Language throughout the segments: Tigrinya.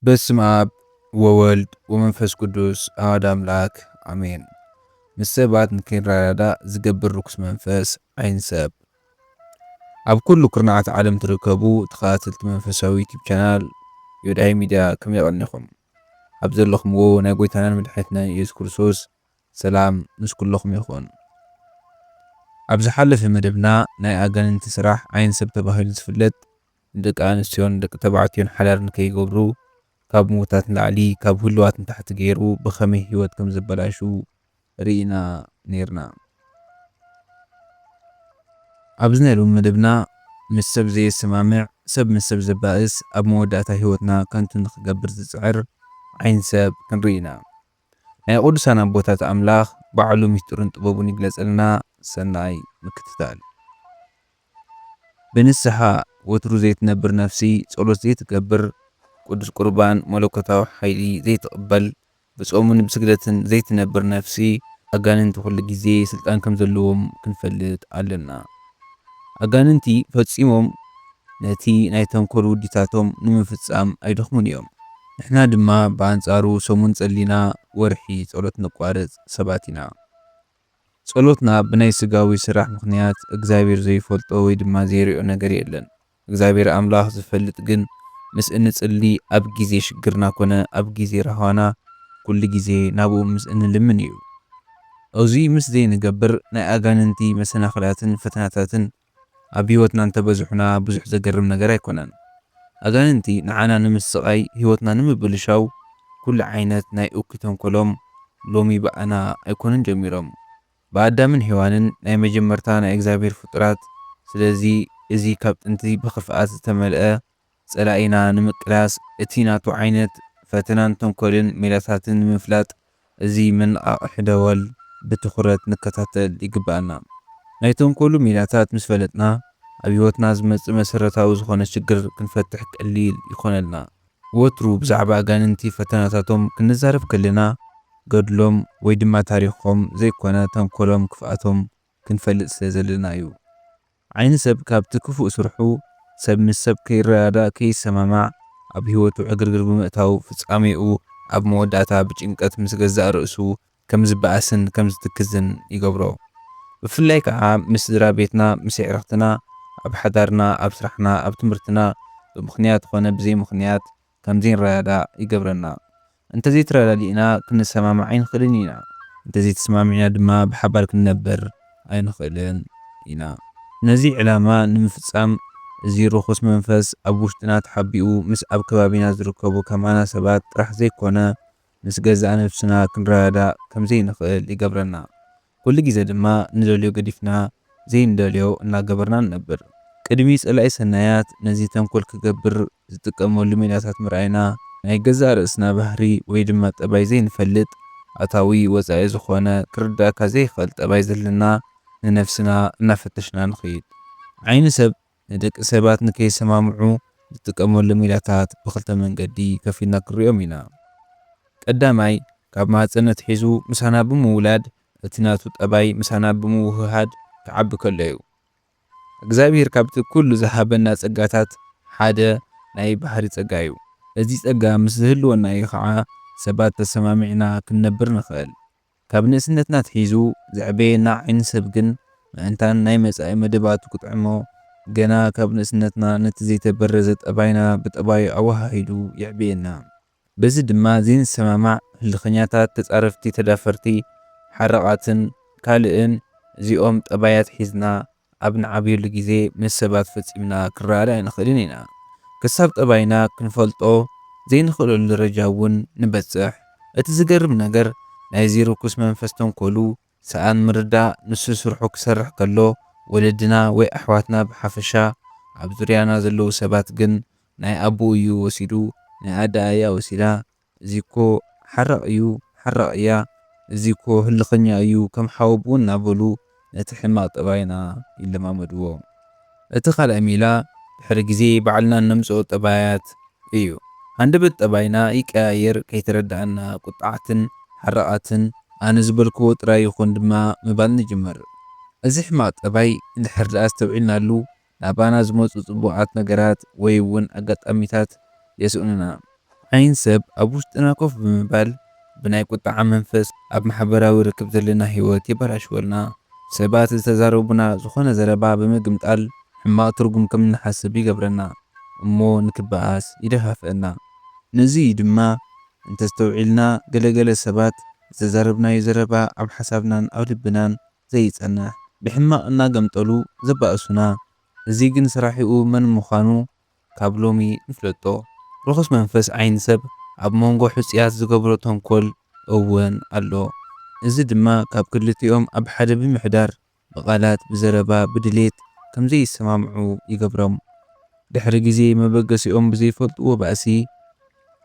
በስመ አብ ወወልድ ወመንፈስ ቅዱስ አሐዱ አምላክ አሜን። ምስ ሰባት ንከይረዳዳእ ዝገብር ርኩስ መንፈስ ኣይንሰብ። ኣብ ኩሉ ኩርናዓት ዓለም ትርከቡ ተኸታተልቲ መንፈሳዊ ዩቲብ ቻናል ዮዳሄ ሚድያ ከመይ ቀኒኹም? ኣብ ዘለኹምዎ ናይ ጎይታናን መድሓኒትናን ኢየሱስ ክርስቶስ ሰላም ምስ ኩለኹም ይኹን። ኣብ ዝሓለፈ መደብና ናይ ኣጋንንቲ ስራሕ ኣይንሰብ ተባሂሉ ዝፍለጥ ደቂ ኣንስትዮን ደቂ ተባዕትዮን ሓዳር ንከይገብሩ ካብ ሞታት ንላዕሊ ካብ ህልዋት ንታሕቲ ገይሩ ብኸመይ ህይወት ከም ዝበላሹ ርኢና ነርና። ኣብዚ ናይ ሎሚ መደብና ምስ ሰብ ዘየሰማምዕ ሰብ ምስ ሰብ ዘባእስ ኣብ መወዳእታ ህይወትና ከንቱ ንክገብር ዝፅዕር ዓይንሰብ ክንርኢ ኢና። ናይ ቅዱሳን ኣቦታት ኣምላኽ ባዕሉ ምስጢሩን ጥበቡን ይግለፀልና። ሰናይ ምክትታል። ብንስሓ ወትሩ ዘይትነብር ነፍሲ ጸሎት ዘይትገብር ቅዱስ ቁርባን መለኮታዊ ሓይሊ ዘይትቕበል ብጾሙን ብስግደትን ዘይትነብር ነፍሲ ኣጋንንቲ ኩሉ ግዜ ስልጣን ከም ዘለዎም ክንፈልጥ ኣለና። ኣጋንንቲ ፈጺሞም ነቲ ናይ ተንኮል ውዲታቶም ንምፍጻም ኣይደኽሙን እዮም። ንሕና ድማ ብኣንጻሩ ሰሙን ጸሊና ወርሒ ጸሎት ነቋርጽ ሰባት ኢና። ጸሎትና ብናይ ስጋዊ ስራሕ ምኽንያት እግዚኣብሔር ዘይፈልጦ ወይ ድማ ዘይሪኦ ነገር የለን። እግዚኣብሔር ኣምላኽ ዝፈልጥ ግን ምስ እንጽሊ ኣብ ግዜ ሽግርና ኮነ ኣብ ግዜ ረሃዋና ኩሉ ግዜ ናብኡ ምስ እንልምን እዩ። እዙይ ምስ ዘይንገብር ናይ ኣጋንንቲ መሰናኽላትን ፈተናታትን ኣብ ህይወትና እንተበዝሑና ብዙሕ ዘገርም ነገር ኣይኮነን። ኣጋንንቲ ንዓና ንምስቃይ ህይወትና ንምብልሻው ኩሉ ዓይነት ናይ እኩይ ተንኮሎም ሎሚ በኣና ኣይኮነን ጀሚሮም ብኣዳምን ሔዋንን ናይ መጀመርታ ናይ እግዚኣብሔር ፍጡራት። ስለዚ እዚ ካብ ጥንቲ ብኽፍኣት ዝተመልአ ጸላኢና ንምቅላስ እቲ ናቱ ዓይነት ፈተናን ተንኮልን ሜላታትን ንምፍላጥ እዚ መነቓቕሒ ደወል ብትኹረት ንከታተል ይግባአና። ናይ ተንኮሉ ሜላታት ምስ ፈለጥና ኣብ ህይወትና ዝመጽእ መሰረታዊ ዝኾነ ሽግር ክንፈትሕ ቀሊል ይኾነልና። ወትሩ ብዛዕባ ኣጋንንቲ ፈተናታቶም ክንዛረብ ከለና ገድሎም ወይ ድማ ታሪኾም ዘይኮነ ተንኮሎም ክፍኣቶም ክንፈልጥ ስለ ዘለና እዩ። ዓይኒ ሰብ ካብቲ ክፉእ ስርሑ ሰብ ምስ ሰብ ከይረዳዳእ ከይሰማማዕ ኣብ ህይወቱ ዕግርግር ብምእታው ፍጻሜኡ ኣብ መወዳእታ ብጭንቀት ምስ ገዛእ ርእሱ ከም ዝበኣስን ከም ዝትክዝን ይገብሮ። ብፍላይ ከዓ ምስ ስድራ ቤትና ምስ ኣዕርኽትና ኣብ ሓዳርና ኣብ ስራሕና ኣብ ትምህርትና ብምኽንያት ኮነ ብዘይ ምኽንያት ከም ዘይንረዳዳእ ይገብረና። እንተዘይተረዳዲእና ክንሰማማዕ ኣይንኽእልን ኢና። እንተዘይተሰማሚዕና ድማ ብሓባር ክንነብር ኣይንኽእልን ኢና። ነዚ ዕላማ ንምፍጻም እዚ ርኩስ መንፈስ ኣብ ውሽጥና ተሓቢኡ ምስ ኣብ ከባቢና ዝርከቡ ከማና ሰባት ጥራሕ ዘይኮነ ምስ ገዛእ ነፍስና ክንረዳዳእ ከም ዘይንኽእል ይገብረና። ኩሉ ግዜ ድማ ንደልዮ ገዲፍና ዘይንደልዮ እናገበርና ንነብር። ቅድሚ ጸላኢ ሰናያት ነዚ ተንኮል ክገብር ዝጥቀመሉ ሜላታት ምርኣይና ናይ ገዛእ ርእስና ባህሪ ወይ ድማ ጠባይ ዘይንፈልጥ ኣታዊ ወፃኢ ዝኾነ ክርዳእካ ዘይኽእል ጠባይ ዘለና ንነፍስና እናፈተሽና ንኸይድ። ዓይኒ ሰብ ንደቂ ሰባት ንከይሰማምዑ ዝጥቀመሉ ሜላታት ብኽልተ መንገዲ ከፊልና ክንሪኦም ኢና። ቀዳማይ ካብ ማህፀን ኣትሒዙ ምሳና ብምውላድ እቲ ናቱ ጠባይ ምሳና ብምውህሃድ ክዓቢ ከሎ እዩ። እግዚኣብሔር ካብቲ ኩሉ ዝሃበና ጸጋታት ሓደ ናይ ባህሪ ጸጋ እዩ። እዚ ጸጋ ምስ ዝህልወና እዩ ከዓ ሰባት ተሰማሚዕና ክንነብር ንኽእል። ካብ ንእስነትና ኣትሒዙ ዘዕበየና ዓይኒ ሰብ ግን ምእንታን ናይ መጻኢ መደባቱ ክጥዕሞ ገና ካብ ንእስነትና ነቲ ዘይተበረዘ ጠባይና ብጠባዩ ኣዋሃሂዱ ይዕብየና። በዚ ድማ ዘይንሰማማዕ ህልኸኛታት፣ ተጻረፍቲ፣ ተዳፈርቲ፣ ሓረቓትን ካልእን እዚኦም ጠባያት ሒዝና ኣብ ንዓብየሉ ግዜ ምስ ሰባት ፈጺምና ክንረዳዳእ ኣይንኽእልን ኢና። ክሳብ ጠባይና ክንፈልጦ ዘይንኽእለሉ ደረጃ እውን ንበጽሕ። እቲ ዝገርም ነገር ናይዚ ርኩስ መንፈስ ተንኮሉ ሰኣን ምርዳእ ንሱ ስርሑ ክሰርሕ ከሎ ወለድና ወይ ኣሕዋትና ብሓፈሻ ኣብ ዙርያና ዘለዉ ሰባት ግን ናይ ኣቦ እዩ ወሲዱ ናይ ኣዳ እያ ወሲዳ እዚኮ ሓረቕ እዩ ሓረቕ እያ እዚኮ ህልኸኛ እዩ ከም ሓወቡን እናበሉ ነቲ ሕማቕ ጠባይና ይለማመድዎ። እቲ ካልኣይ ሜላ ድሕሪ ግዜ ባዕልና ነምጽኦ ጠባያት እዩ። ሃንደበት ጠባይና ይቀያየር ከይተረዳእና ቁጣዓትን ሓረቓትን ኣነ ዝበልክዎ ጥራይ ይኹን ድማ ምባል ንጅመር። እዚ ሕማቕ ጠባይ እንድሕር ደኣ ዝተውዒልናሉ ናባና ዝመፁ ጽቡቓት ነገራት ወይ እውን ኣጋጣሚታት የስኡንና። ዓይን ሰብ ኣብ ውሽጥና ኮፍ ብምባል ብናይ ቁጣዓ መንፈስ ኣብ ማሕበራዊ ርክብ ዘለና ህይወት የበላሽወልና። ሰባት ዝተዛረቡና ዝኾነ ዘረባ ብምግምጣል ሕማቕ ትርጉም ከም እንሓስብ ይገብረና እሞ ንክበኣስ ይደፋፍአና። ነዚ ድማ እንተስተውዒልና ገለገለ ሰባት ዝተዛረብናዮ ዘረባ ኣብ ሓሳብናን ኣብ ልብናን ዘይጸንሕ ብሕማቕ እናገምጠሉ ዘባእሱና። እዚ ግን ስራሒኡ መን ምዃኑ ካብ ሎሚ ንፍለጦ። ርኩስ መንፈስ ዓይን ሰብ ኣብ መንጎ ሕፁያት ዝገብሮ ተንኮል እውን ኣሎ። እዚ ድማ ካብ ክልቲኦም ኣብ ሓደ ብምሕዳር ብቓላት ብዘረባ ብድሌት ከም ዘይሰማምዑ ይገብሮም። ድሕሪ ግዜ መበገሲኦም ብዘይፈልጥዎ ባእሲ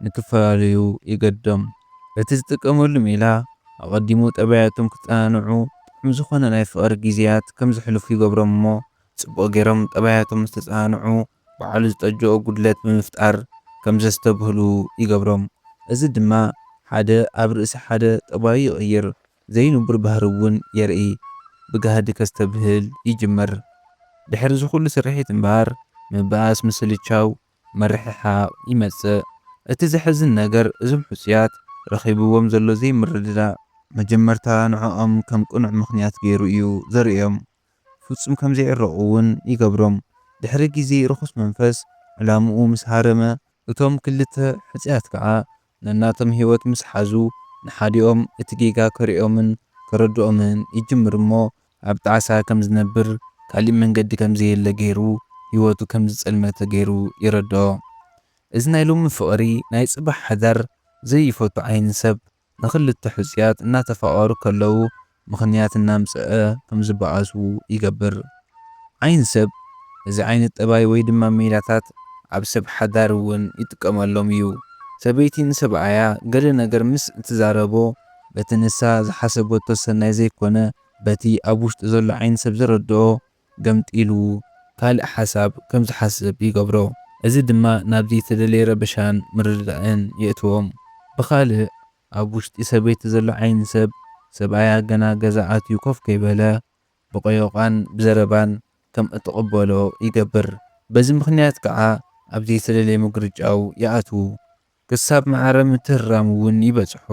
ንክፈላለዩ ይገድዶም። እቲ ዝጥቀመሉ ሜላ ኣቐዲሙ ጠባያቶም ክፀናንዑ ጥዑም ዝኾነ ናይ ፍቕሪ ግዜያት ከም ዘሕልፉ ይገብሮም እሞ ጽቡቕ ገይሮም ጠባያቶም ዝተፀናንዑ ባዕሉ ዝጠጅኦ ጉድለት ብምፍጣር ከም ዘስተብህሉ ይገብሮም። እዚ ድማ ሓደ ኣብ ርእሲ ሓደ ጠባዩ ይቕይር ዘይንቡር ባህሪ እውን የርኢ ብጋህዲ ከስተብህል ይጅመር። ድሕሪ ዝኹሉ ስርሒት እምበር ምብኣስ ምስልቻው መርሕሓቕ ይመጽእ። እቲ ዘሕዝን ነገር እዞም ሕፁያት ረኺብዎም ዘሎ ዘይምርድዳእ መጀመርታ ንዖኦም ከም ቅኑዕ ምኽንያት ገይሩ እዩ ዘርእዮም። ፍጹም ከም ዘይዕረቑ እውን ይገብሮም። ድሕሪ ግዜ ርኩስ መንፈስ ዕላምኡ ምስ ሃረመ እቶም ክልተ ሕፅያት ከዓ ነናቶም ህይወት ምስ ሓዙ ንሓዲኦም እቲ ጌጋ ከሪኦምን ከረድኦምን ይጅምር እሞ ኣብ ጣዕሳ ከም ዝነብር ካሊእ መንገዲ ከም ዘየለ ገይሩ ህይወቱ ከም ዝጸልመተ ገይሩ ይረድኦ። እዚ ናይ ሎሚ ፍቕሪ ናይ ጽባሕ ሓዳር ዘይፈቱ ዓይን ሰብ ንኽልተ ሕፁያት እናተፋቐሩ ከለዉ ምኽንያት እናምጽአ ከም ዝበኣሱ ይገብር። ዓይን ሰብ እዚ ዓይነት ጠባይ ወይ ድማ ሜላታት ኣብ ሰብ ሓዳር እውን ይጥቀመሎም እዩ። ሰበይቲ ንሰብኣያ ገለ ነገር ምስ እትዛረቦ በቲ ንሳ ዝሓሰበቶ ሰናይ ዘይኮነ በቲ ኣብ ውሽጢ ዘሎ ዓይን ሰብ ዝረድኦ ገምጢሉ ካልእ ሓሳብ ከም ዝሓስብ ይገብሮ። እዚ ድማ ናብ ዘይተደለየ ረበሻን ምርድዳእን የእትዎም። ብኻልእ ኣብ ውሽጢ ሰበይቲ ዘሎ ዓይን ሰብ ሰብኣያ ገና ገዛ ኣትዩ ኮፍ ከይበለ ብቆዮቓን ብዘረባን ከም እትቕበሎ ይገብር። በዚ ምኽንያት ከዓ ኣብ ዘይተደለየ ምግርጫው ይኣትዉ ክሳብ ማዕረ ምትህርራም እውን ይበጽሑ።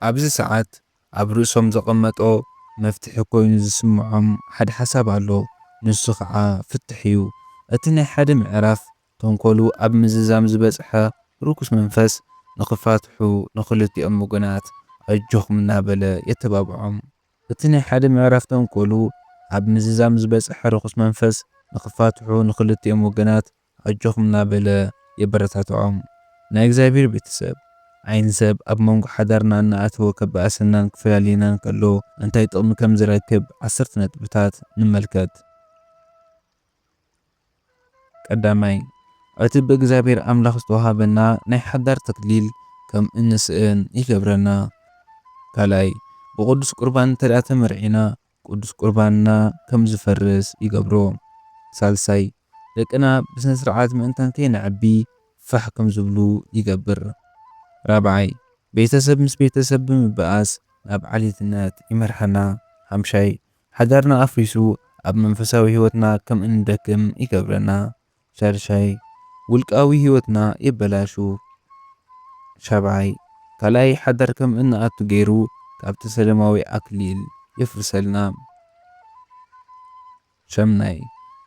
ኣብዚ ሰዓት ኣብ ርእሶም ዘቐመጦ መፍትሒ ኮይኑ ዝስምዖም ሓደ ሓሳብ ኣሎ። ንሱ ከዓ ፍትሕ እዩ። እቲ ናይ ሓደ ምዕራፍ ተንኮሉ ኣብ ምዝዛም ዝበጽሐ ርኩስ መንፈስ ንኽፋትሑ ንኽልቲኦም ወገናት ኣጆኹም እናበለ የተባብዖም። እቲ ናይ ሓደ ምዕራፍ ተንኮሉ ኣብ ምዝዛም ዝበጽሐ ርኩስ መንፈስ ንኽፋትሑ ንኽልቲኦም ወገናት ኣጆኹም እናበለ የበረታትዖም። ናይ እግዚኣብሔር ቤተሰብ ዓይን ሰብ ኣብ መንጎ ሓዳርና እናኣተወ ከበኣሰናን ክፈላለየናን ከሎ እንታይ ጥቕሚ ከም ዝረክብ 10 ነጥብታት ንመልከት። ቀዳማይ እቲ ብእግዚኣብሔር ኣምላኽ ዝተዋሃበና ናይ ሓዳር ተክሊል ከም እንስእን ይገብረና። ካልኣይ ብቅዱስ ቁርባን እንተደኣ ተመርዒና ቅዱስ ቁርባንና ከም ዝፈርስ ይገብሮ። ሳልሳይ ደቅና ብስነ ስርዓት ምእንታን ከይንዕቢ ፋሕ ከም ዝብሉ ይገብር። ራብዓይ ቤተሰብ ምስ ቤተሰብ ብምብኣስ ናብ ዓሌትነት ይመርሐና። ሓምሻይ ሓዳርና ኣፍሪሱ ኣብ መንፈሳዊ ህይወትና ከም እንደክም ይገብረና። ሻድሻይ ውልቃዊ ህይወትና ይበላሹ። ሻብዓይ ካልኣይ ሓዳር ከም እንኣቱ ገይሩ ካብቲ ሰለማዊ ኣክሊል የፍርሰልና። ሸምናይ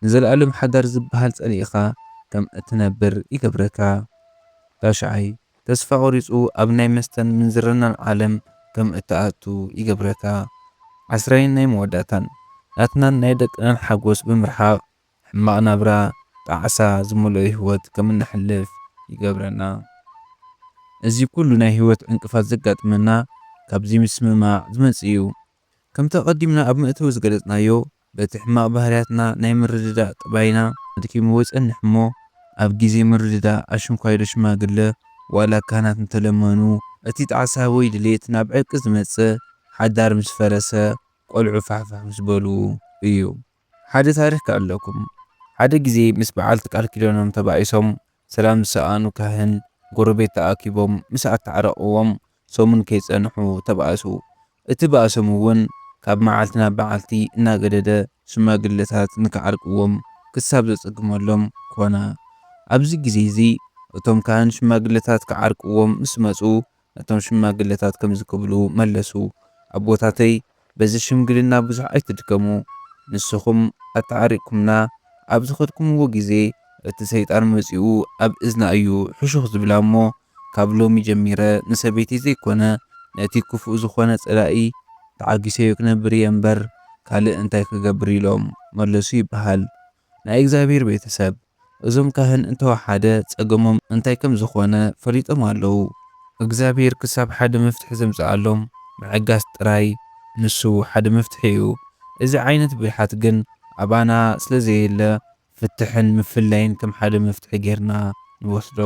ንዘለኣለም ሓዳር ዝበሃል ጸኒዕኻ ከም እትነብር ይገብረካ። ራሽዓይ ተስፋ ቆሪጹ ኣብ ናይ መስተን ምንዝርናን ዓለም ከም እትኣቱ ይገብረካ። ዓስራይ ናይ መወዳእታን ናትናን ናይ ደቅናን ሓጎስ ብምርሓቕ ሕማቕ ናብራ ጣዕሳ ዝመልኦ ህይወት ከም እንሕልፍ ይገብረና። እዚ ኩሉ ናይ ህይወት ዕንቅፋት ዘጋጥመና ካብዚ ምስምማዕ ዝመጽእ እዩ። ከም ተቐዲምና ኣብ ምእተዊ ዝገለጽናዮ በቲ ሕማቕ ባህርያትና ናይ ምርድዳእ ጥባይና ኣድኪሙ ወይጸንሕ እሞ ኣብ ግዜ ምርድዳእ ኣሽንኳይዶ ሽማግለ ዋላ ካህናት እንተለመኑ እቲ ጣዕሳ ወይ ድሌት ናብ ዕርቂ ዝመጽእ ሓዳር ምስ ፈረሰ ቆልዑ ፋሕፋሕ ምስ በሉ እዩ። ሓደ ታሪክ ኣለኩም። ሓደ ግዜ ምስ በዓልቲ ቃል ኪዳኖም ተባኢሶም ሰላም ዝሰኣኑ ካህን ጎረቤት ተኣኪቦም ምስ ኣተዓረቕዎም ሰሙን ከይጸንሑ ተባእሱ። እቲ ባእሶም እውን ካብ መዓልቲ ናብ መዓልቲ እናገደደ ሽማግለታት ንክዓርቅዎም ክሳብ ዘጸግመሎም ኮነ። ኣብዚ ግዜ እዚ እቶም ካህን ሽማግለታት ክዓርቅዎም ምስ መጹ እቶም ሽማግለታት ከም ዝክብሉ መለሱ። ኣቦታተይ በዚ ሽምግልና ብዙሕ ኣይትድከሙ፣ ንስኹም ኣተዓሪቅኩምና ኣብ ዝኸድኩምዎ ግዜ እቲ ሰይጣን መጺኡ ኣብ እዝና እዩ ሕሹኽ ዝብላ እሞ ካብ ሎሚ ጀሚረ ንሰበይተይ ዘይኮነ ነቲ ክፉእ ዝኾነ ጸላኢ ተዓጊሰዮ ክነብር እየ እምበር ካልእ እንታይ ክገብር ኢሎም መለሱ ይበሃል። ናይ እግዚኣብሔር ቤተሰብ እዞም ካህን እንተወሓደ ጸገሞም እንታይ ከም ዝኾነ ፈሊጦም ኣለዉ። እግዚኣብሔር ክሳብ ሓደ መፍትሒ ዘምጽኣሎም ምዕጋስ ጥራይ ንሱ ሓደ መፍትሒ እዩ። እዚ ዓይነት ብልሓት ግን ኣባና ስለ ዘየለ ፍትሕን ምፍላይን ከም ሓደ መፍትሒ ጌርና ንወስዶ።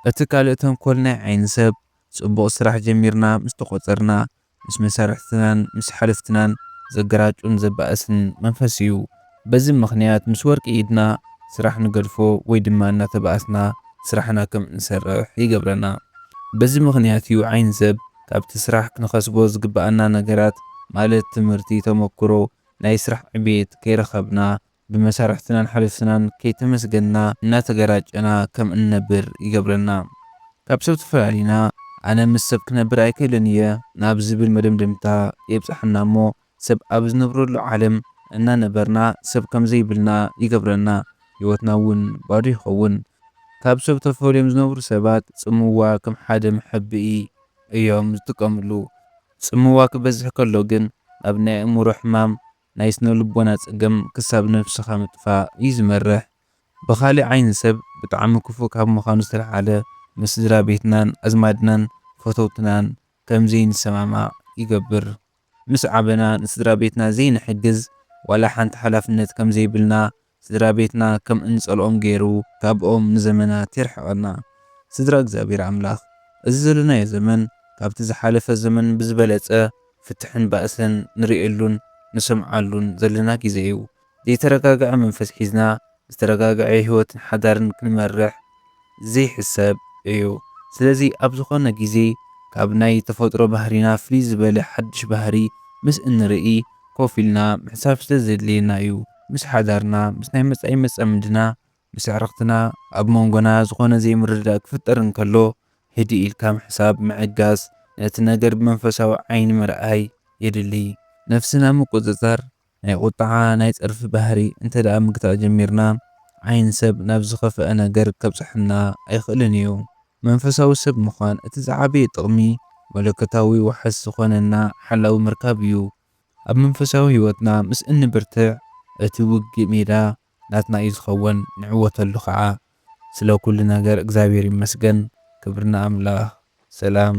እቲ ካልእ ተንኰል ናይ ዓይኒ ሰብ ጽቡቕ ስራሕ ጀሚርና ምስ ተቖጸርና ምስ መሳርሕትናን ምስ ሓለፍትናን ዘገራጩን ዘባእስን መንፈስ እዩ። በዚ ምኽንያት ምስ ወርቂ ኢድና ስራሕ ንገድፎ ወይ ድማ እናተባእስና ስራሕና ከም እንሰርሕ ይገብረና። በዚ ምኽንያት እዩ ዓይኒ ሰብ ካብቲ ስራሕ ክንኸስቦ ዝግባአና ነገራት ማለት ትምህርቲ፣ ተመክሮ፣ ናይ ስራሕ ዕቤት ከይረኸብና ብመሳርሕትናን ሓለፍትናን ከይተመስገንና እናተገራጨና ከም እንነብር ይገብረና። ካብ ሰብ ተፈላሊና ኣነ ምስ ሰብ ክነብር ኣይክእልን እየ ናብ ዝብል መደምደምታ የብፅሐና እሞ ሰብ ኣብ ዝነብረሉ ዓለም እናነበርና ሰብ ከም ዘይብልና ይገብረና። ህይወትና እውን ባዶ ይኸውን። ካብ ሰብ ተፈልዮም ዝነብሩ ሰባት ጽምዋ ከም ሓደ መሐብኢ እዮም ዝጥቀምሉ። ጽምዋ ክበዝሕ ከሎ ግን ናብ ናይ ኣእምሮ ሕማም፣ ናይ ስነ ልቦና ጸገም ክሳብ ነፍስኻ ምጥፋእ እዩ ዝመርሕ። ብኻልእ ዓይኒ ሰብ ብጣዕሚ ክፉእ ካብ ምዃኑ ዝተለዓለ ምስ ስድራ ቤትናን ኣዝማድናን ፈተውትናን ከም ዘይንሰማማዕ ይገብር። ምስ ዓበና ንስድራ ቤትና ዘይንሕግዝ ዋላ ሓንቲ ሓላፍነት ከም ዘይብልና ስድራ ቤትና ከም እንጸልኦም ገይሩ ካብኦም ንዘመናት የርሕቐና። ስድራ እግዚኣብሔር ኣምላኽ እዚ ዘለናዮ ዘመን ካብቲ ዝሓለፈ ዘመን ብዝበለጸ ፍትሕን ባእስን ንሪኤሉን ንሰምዓሉን ዘለና ግዜ እዩ። ዘይተረጋግዐ መንፈስ ሒዝና ዝተረጋግዐ ህይወትን ሓዳርን ክንመርሕ ዘይሕሰብ እዩ። ስለዚ ኣብ ዝኾነ ግዜ ካብ ናይ ተፈጥሮ ባህሪና ፍልይ ዝበለ ሓድሽ ባህሪ ምስ እንርኢ ኮፍ ኢልና ምሕሳብ ስለ ዘድልየና እዩ። ምስ ሓዳርና ምስ ናይ መጻኢ መጻምድና ምስ ኣዕርኽትና ኣብ መንጎና ዝኾነ ዘይምርድዳእ ክፍጠር እንከሎ ህድእ ኢልካ ምሕሳብ ምዕጋስ ነቲ ነገር ብመንፈሳዊ ዓይኒ ምርኣይ የድሊ። ነፍስና ምቁፅጻር ናይ ቁጣዓ ናይ ፀርፊ ባህሪ እንተ ደኣ ምግታእ ጀሚርና ዓይን ሰብ ናብ ዝኸፍአ ነገር ከብፅሕና ኣይኽእልን እዩ። መንፈሳዊ ሰብ ምዃን እቲ ዝዓበየ ጥቕሚ መለኮታዊ ዋሕስ ዝኾነና ሓላዊ ምርካብ እዩ። ኣብ መንፈሳዊ ህይወትና ምስ እንብርትዕ እቲ ውግእ ሜዳ ናትና እዩ ዝኸውን። ንዕወተሉ ከዓ ስለ ኩሉ ነገር እግዚኣብሔር ይመስገን። ክብርና ኣምላኽ። ሰላም